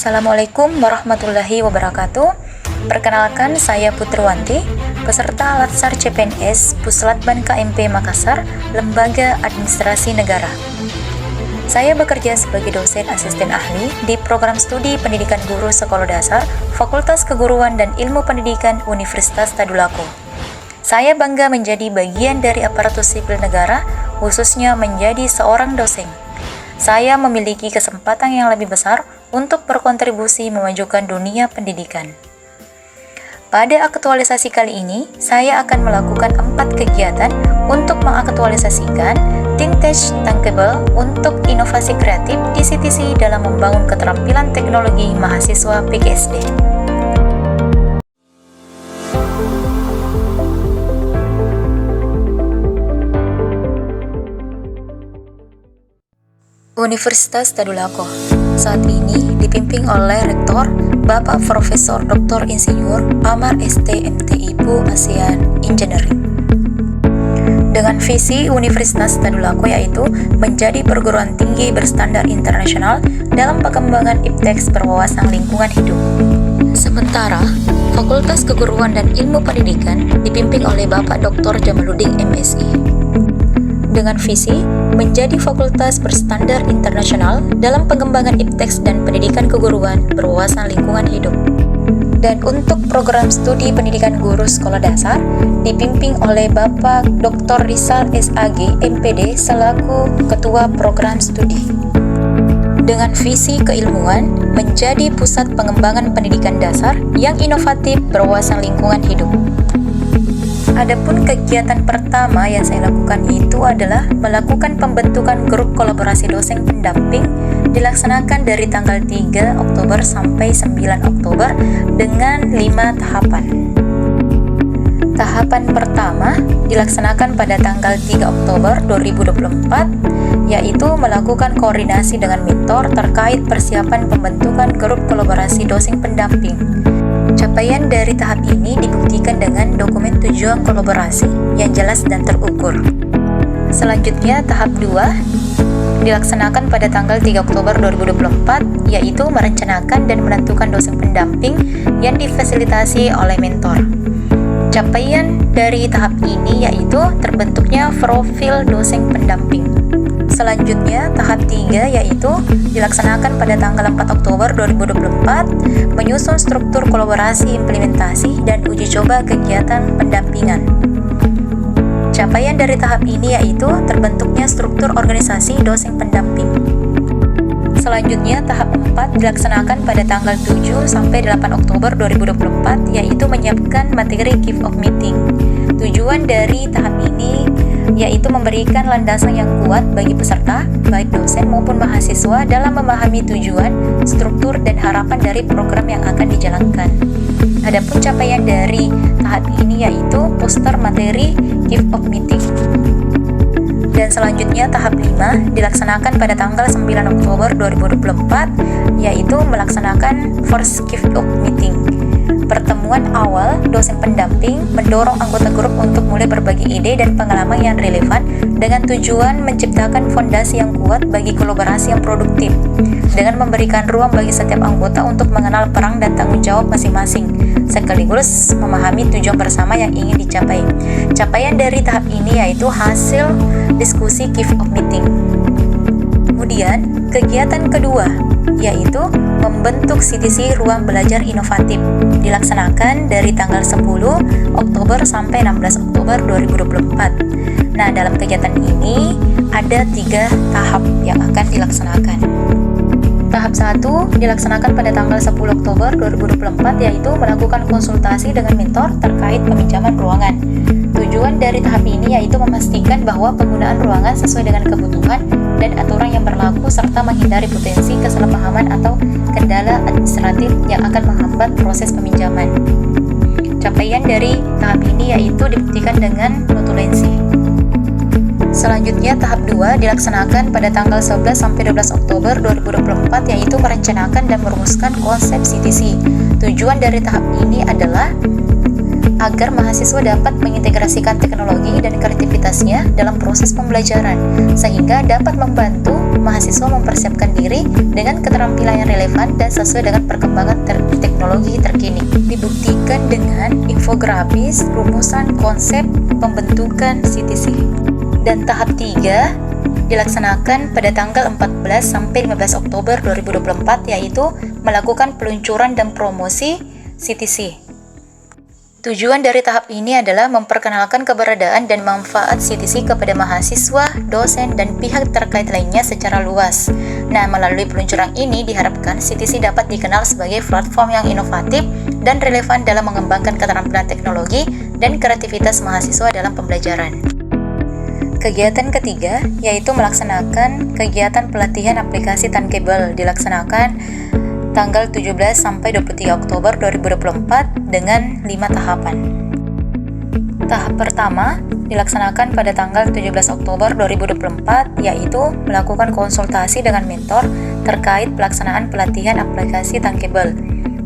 Assalamualaikum warahmatullahi wabarakatuh. Perkenalkan, saya Putriwanti, peserta Latsar CPNS Puslatban KMP Makassar, Lembaga Administrasi Negara. Saya bekerja sebagai dosen asisten ahli di Program Studi Pendidikan Guru Sekolah Dasar, Fakultas Keguruan dan Ilmu Pendidikan Universitas Tadulako. Saya bangga menjadi bagian dari aparatur sipil negara, khususnya menjadi seorang dosen. Saya memiliki kesempatan yang lebih besar untuk berkontribusi memajukan dunia pendidikan. Pada aktualisasi kali ini, saya akan melakukan 4 kegiatan untuk mengaktualisasikan Think Tech Tankable untuk inovasi kreatif di CTC dalam membangun keterampilan teknologi mahasiswa PGSD. Universitas Tadulako saat ini dipimpin oleh Rektor Bapak Profesor Dr. Insinyur Amar ST MTI Bu ASEAN Engineering. Dengan visi Universitas Tadulako yaitu menjadi perguruan tinggi berstandar internasional dalam pengembangan iptek berwawasan lingkungan hidup. Sementara Fakultas Keguruan dan Ilmu Pendidikan dipimpin oleh Bapak Dr. Jamaluddin MSI. Dengan visi menjadi fakultas berstandar internasional dalam pengembangan iptek dan pendidikan keguruan berwawasan lingkungan hidup. Dan untuk program studi pendidikan guru sekolah dasar dipimpin oleh Bapak Dr. Rizal SAG MPD selaku Ketua Program Studi. Dengan visi keilmuan menjadi pusat pengembangan pendidikan dasar yang inovatif berwawasan lingkungan hidup. Adapun kegiatan pertama yang saya lakukan itu adalah melakukan pembentukan grup kolaborasi dosen pendamping dilaksanakan dari tanggal 3 Oktober sampai 9 Oktober dengan 5 tahapan. Tahapan pertama dilaksanakan pada tanggal 3 Oktober 2024 yaitu melakukan koordinasi dengan mentor terkait persiapan pembentukan grup kolaborasi dosen pendamping. Capaian dari tahap ini dibuktikan dengan dokumen tujuan kolaborasi yang jelas dan terukur. Selanjutnya, tahap 2 dilaksanakan pada tanggal 3 Oktober 2024, yaitu merencanakan dan menentukan dosen pendamping yang difasilitasi oleh mentor. Capaian dari tahap ini yaitu terbentuknya profil dosen pendamping. Selanjutnya, tahap 3 yaitu dilaksanakan pada tanggal 4 Oktober 2024, menyusun struktur kolaborasi implementasi dan uji coba kegiatan pendampingan. Capaian dari tahap ini yaitu terbentuknya struktur organisasi dosen pendamping. Selanjutnya, tahap 4 dilaksanakan pada tanggal 7 sampai 8 Oktober 2024, yaitu menyiapkan materi kick-off meeting. Tujuan dari tahap ini yaitu memberikan landasan yang kuat bagi peserta, baik dosen maupun mahasiswa dalam memahami tujuan, struktur, dan harapan dari program yang akan dijalankan. Adapun capaian dari tahap ini yaitu poster materi kick-off meeting. Dan selanjutnya tahap 5 dilaksanakan pada tanggal 9 Oktober 2024 yaitu melaksanakan first kick-off meeting. Pertemuan awal dosen pendamping mendorong anggota grup untuk mulai berbagi ide dan pengalaman yang relevan dengan tujuan menciptakan fondasi yang kuat bagi kolaborasi yang produktif dengan memberikan ruang bagi setiap anggota untuk mengenal peran dan tanggung jawab masing-masing sekaligus memahami tujuan bersama yang ingin dicapai. Capaian dari tahap ini yaitu hasil diskusi kick-off meeting. Kemudian, kegiatan kedua yaitu membentuk CTC Ruang Belajar Inovatif dilaksanakan dari tanggal 10 Oktober sampai 16 Oktober 2024. Nah, dalam kegiatan ini ada 3 tahap yang akan dilaksanakan. Tahap 1 dilaksanakan pada tanggal 10 Oktober 2024 yaitu melakukan konsultasi dengan mentor terkait peminjaman ruangan. Tujuan dari tahap ini yaitu memastikan bahwa penggunaan ruangan sesuai dengan kebutuhan dan aturan yang berlaku serta menghindari potensi kesalahpahaman atau kendala administratif yang akan menghambat proses peminjaman. Capaian dari tahap ini yaitu dibuktikan dengan notulensi. Selanjutnya, tahap 2 dilaksanakan pada tanggal 11 sampai 12 Oktober 2024 yaitu merencanakan dan merumuskan konsep CTC. Tujuan dari tahap ini adalah agar mahasiswa dapat mengintegrasikan teknologi dan kreativitasnya dalam proses pembelajaran, sehingga dapat membantu mahasiswa mempersiapkan diri dengan keterampilan yang relevan dan sesuai dengan perkembangan teknologi terkini. Dibuktikan dengan infografis, rumusan, konsep, pembentukan CTC. Dan tahap 3 dilaksanakan pada tanggal 14 sampai 15 Oktober 2024, yaitu melakukan peluncuran dan promosi CTC. Tujuan dari tahap ini adalah memperkenalkan keberadaan dan manfaat CTC kepada mahasiswa, dosen, dan pihak terkait lainnya secara luas. Nah, melalui peluncuran ini diharapkan CTC dapat dikenal sebagai platform yang inovatif dan relevan dalam mengembangkan keterampilan teknologi dan kreativitas mahasiswa dalam pembelajaran. Kegiatan ketiga yaitu melaksanakan kegiatan pelatihan aplikasi tankable, dilaksanakan tanggal 17 sampai 23 Oktober 2024 dengan 5 tahapan. Tahap pertama dilaksanakan pada tanggal 17 Oktober 2024, yaitu melakukan konsultasi dengan mentor terkait pelaksanaan pelatihan aplikasi tankable.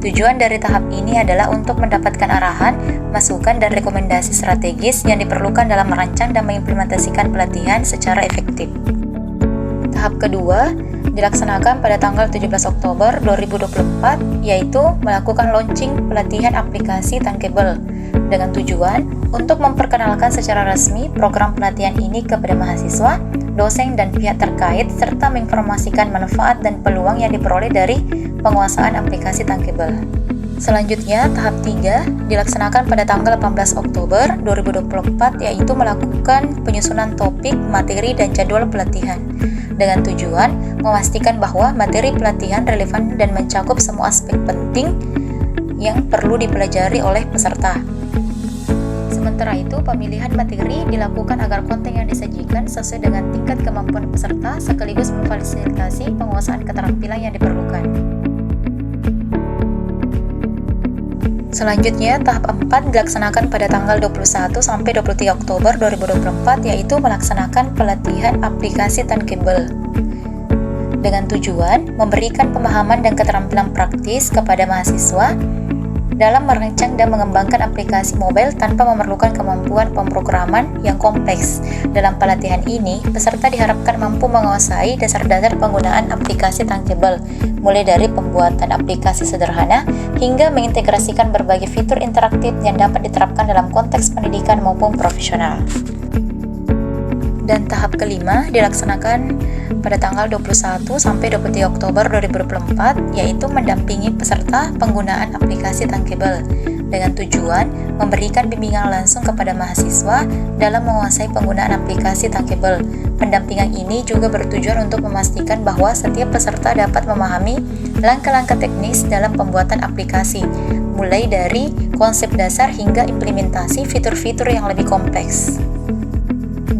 Tujuan dari tahap ini adalah untuk mendapatkan arahan, masukan, dan rekomendasi strategis yang diperlukan dalam merancang dan mengimplementasikan pelatihan secara efektif. Tahap kedua dilaksanakan pada tanggal 17 Oktober 2024, yaitu melakukan launching pelatihan aplikasi tankable dengan tujuan untuk memperkenalkan secara resmi program pelatihan ini kepada mahasiswa, dosen, dan pihak terkait, serta menginformasikan manfaat dan peluang yang diperoleh dari penguasaan aplikasi tankable. Selanjutnya, tahap 3 dilaksanakan pada tanggal 18 Oktober 2024, yaitu melakukan penyusunan topik, materi, dan jadwal pelatihan dengan tujuan memastikan bahwa materi pelatihan relevan dan mencakup semua aspek penting yang perlu dipelajari oleh peserta. Sementara itu, pemilihan materi dilakukan agar konten yang disajikan sesuai dengan tingkat kemampuan peserta sekaligus memfasilitasi penguasaan keterampilan yang diperlukan. Selanjutnya, tahap 4 dilaksanakan pada tanggal 21 sampai 23 Oktober 2024, yaitu melaksanakan pelatihan aplikasi tankable dengan tujuan memberikan pemahaman dan keterampilan praktis kepada mahasiswa dalam merancang dan mengembangkan aplikasi mobile tanpa memerlukan kemampuan pemrograman yang kompleks. Dalam pelatihan ini, peserta diharapkan mampu menguasai dasar-dasar penggunaan aplikasi tankable, mulai dari pembuatan aplikasi sederhana hingga mengintegrasikan berbagai fitur interaktif yang dapat diterapkan dalam konteks pendidikan maupun profesional. Dan tahap kelima dilaksanakan pada tanggal 21 sampai 23 Oktober 2024, yaitu mendampingi peserta penggunaan aplikasi tankable dengan tujuan memberikan bimbingan langsung kepada mahasiswa dalam menguasai penggunaan aplikasi tankable. Pendampingan ini juga bertujuan untuk memastikan bahwa setiap peserta dapat memahami langkah-langkah teknis dalam pembuatan aplikasi, mulai dari konsep dasar hingga implementasi fitur-fitur yang lebih kompleks.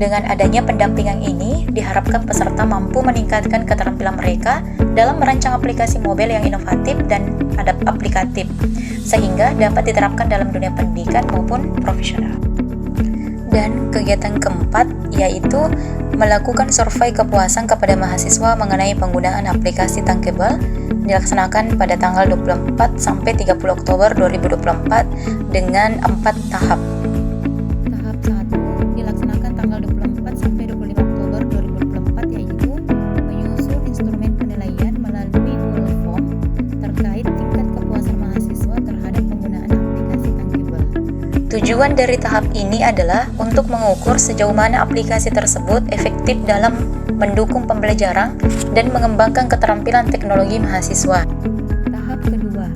Dengan adanya pendampingan ini, diharapkan peserta mampu meningkatkan keterampilan mereka dalam merancang aplikasi mobile yang inovatif dan aplikatif, sehingga dapat diterapkan dalam dunia pendidikan maupun profesional. Dan kegiatan keempat yaitu melakukan survei kepuasan kepada mahasiswa mengenai penggunaan aplikasi tankable, dilaksanakan pada tanggal 24 sampai 30 Oktober 2024 dengan 4 tahap. Tahap 1 dilaksanakan tanggal 24 sampai 25 Oktober 2024, yaitu menyusun instrumen penilaian melalui Google Form terkait tingkat kepuasan mahasiswa terhadap penggunaan aplikasi tankable. Tujuan dari tahap ini adalah untuk mengukur sejauh mana aplikasi tersebut efektif dalam mendukung pembelajaran dan mengembangkan keterampilan teknologi mahasiswa. Tahap kedua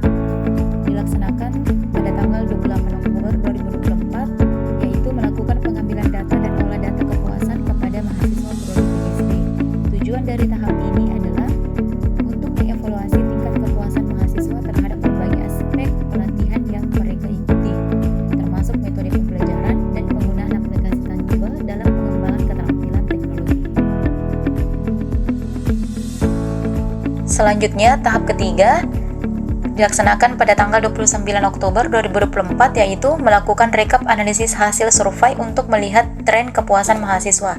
dilaksanakan pada tanggal 28 Oktober 2024, yaitu melakukan pengambilan data dan olah data kepuasan kepada mahasiswa prodi PhD. Tujuan dari tahap ini adalah untuk mengevaluasi tingkat kepuasan mahasiswa terhadap berbagai aspek pelatihan yang mereka ikuti, termasuk metode pembelajaran dan penggunaan aplikasi tankable dalam pengembangan keterampilan teknologi. Selanjutnya, tahap ketiga dilaksanakan pada tanggal 29 Oktober 2024, yaitu melakukan rekap analisis hasil survei untuk melihat tren kepuasan mahasiswa.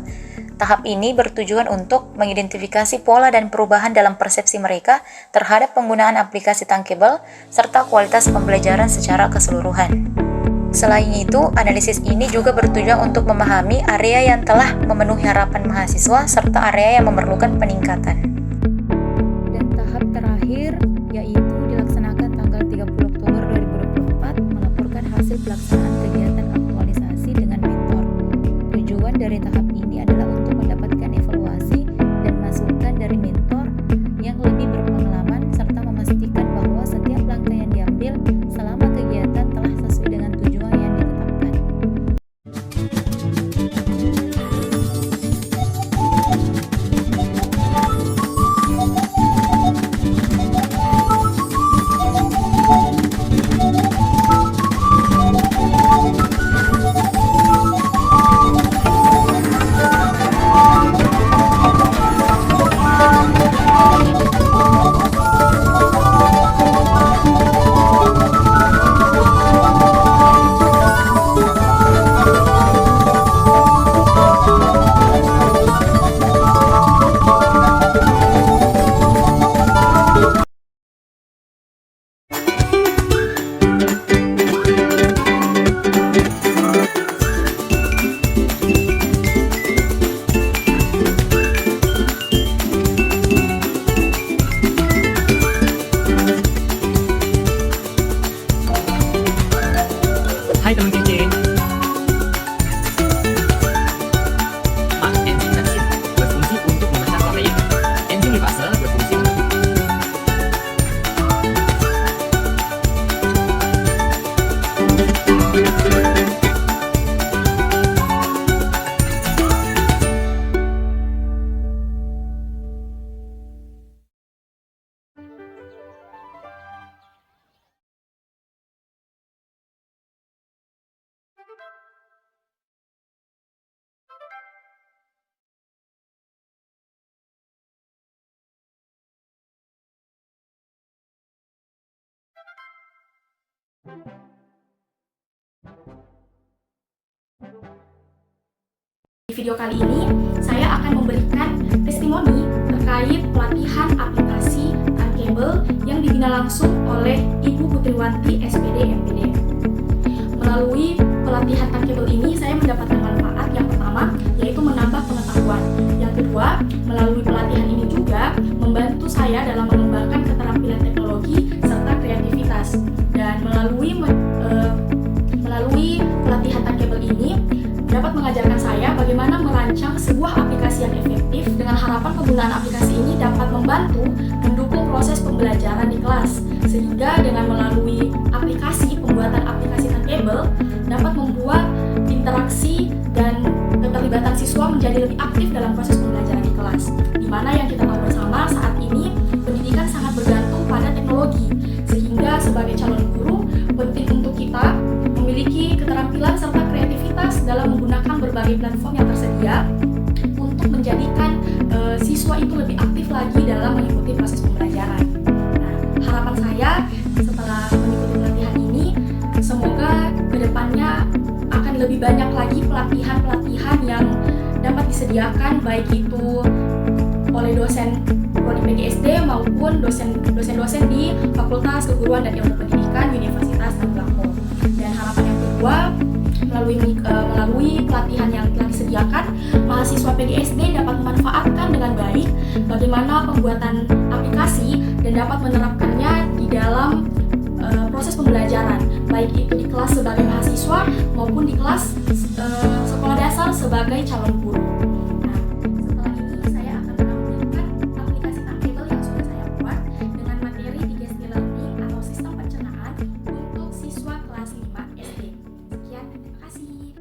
Tahap ini bertujuan untuk mengidentifikasi pola dan perubahan dalam persepsi mereka terhadap penggunaan aplikasi tankable serta kualitas pembelajaran secara keseluruhan. Selain itu, analisis ini juga bertujuan untuk memahami area yang telah memenuhi harapan mahasiswa serta area yang memerlukan peningkatan. Dan tahap terakhir yaitu dilaksanakan tanggal 30 Oktober 2024 melaporkan hasil pelaksanaan kegiatan aktualisasi dengan mentor. Tujuan dari tahap ini adalah untuk mendapatkan evaluasi dan masukan dari mentor yang lebih berpengalaman serta memastikan bahwa setiap langkah yang diambil selama kegiatan telah sesuai dengan tujuan yang ditetapkan. Hai teman kece. Mak, enzim dan enzim berfungsi untuk memecah protein. Enzim lipase berfungsi untuk Di video kali ini, saya akan memberikan testimoni terkait pelatihan aplikasi Tankable yang dibina langsung oleh Ibu Putriwanti SPD MPD. Melalui pelatihan Tankable ini, saya mendapatkan manfaat yang pertama, yaitu menambah pengetahuan. Yang kedua, melalui pelatihan ini juga membantu saya dalam mengembangkan keterampilan teknologi serta kreativitas. Dan melalui pelatihan Tankable ini, dapat mengajarkan saya bagaimana merancang sebuah aplikasi yang efektif dengan harapan penggunaan aplikasi ini dapat membantu mendukung proses pembelajaran di kelas, sehingga dengan melalui pembuatan aplikasi Tankable dapat membuat interaksi dan keterlibatan siswa menjadi lebih aktif dalam proses pembelajaran di kelas, di mana yang kita tahu bersama saat ini pendidikan sangat bergantung pada teknologi, sehingga sebagai calon guru penting untuk kita memiliki keterampilan serta kreativitas dalam menggunakan berbagai platform yang tersedia untuk menjadikan siswa itu lebih aktif lagi dalam mengikuti proses pembelajaran. Nah, harapan saya setelah mengikuti pelatihan ini, semoga kedepannya akan lebih banyak lagi pelatihan-pelatihan yang dapat disediakan, baik itu oleh dosen prodi PGSD maupun dosen-dosen di Fakultas Keguruan dan Ilmu Pendidikan Universitas Tanggerang. Dan harapan yang kedua, melalui pelatihan yang telah disediakan, mahasiswa PGSD dapat memanfaatkan dengan baik bagaimana pembuatan aplikasi dan dapat menerapkannya di dalam proses pembelajaran, baik itu di kelas sebagai mahasiswa maupun di kelas sekolah dasar sebagai calon guru. Nah, setelah ini saya akan menampilkan aplikasi Tankable yang sudah saya buat dengan materi digestive learning atau sistem pencernaan untuk siswa kelas 5 SD. Sekian, terima kasih.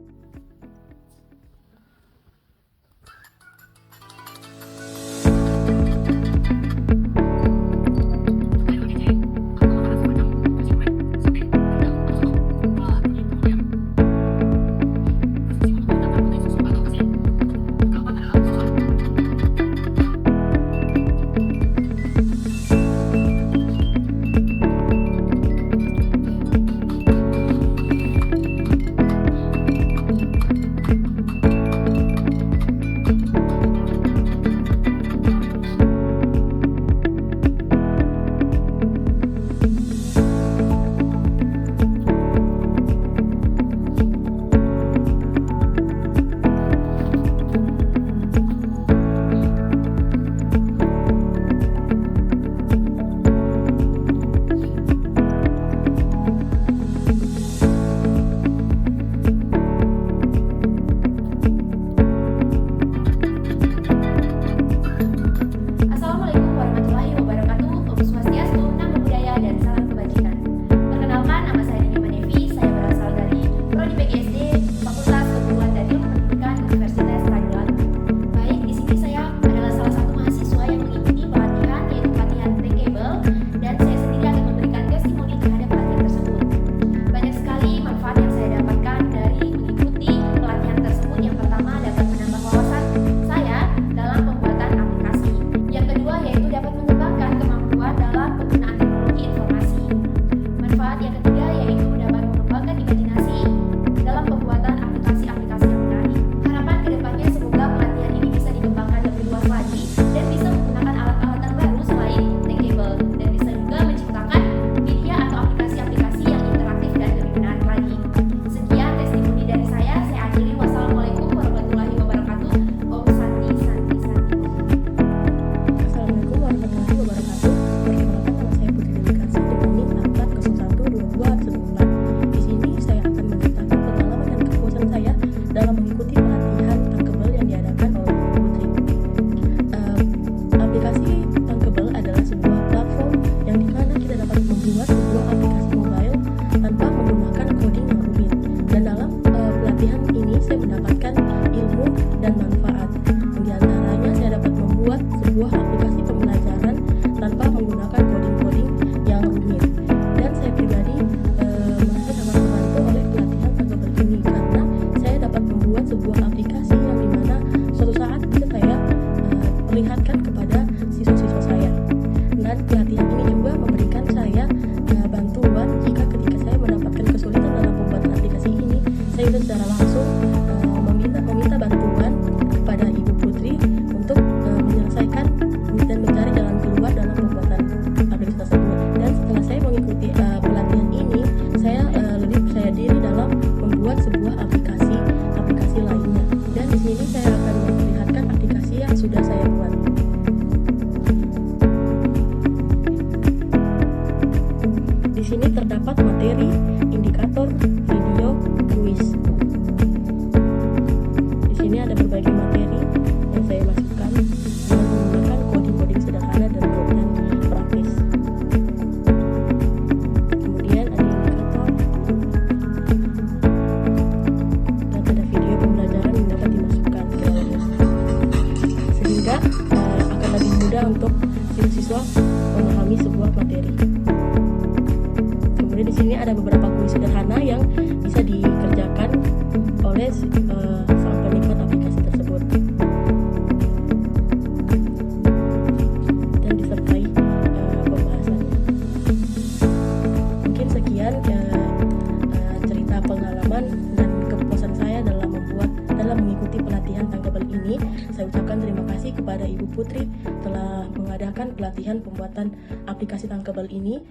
ucapkan terima kasih kepada Ibu Putri telah mengadakan pelatihan pembuatan aplikasi tankable ini.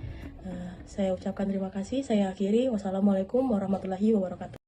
Saya ucapkan terima kasih. Saya akhiri. Wassalamualaikum warahmatullahi wabarakatuh.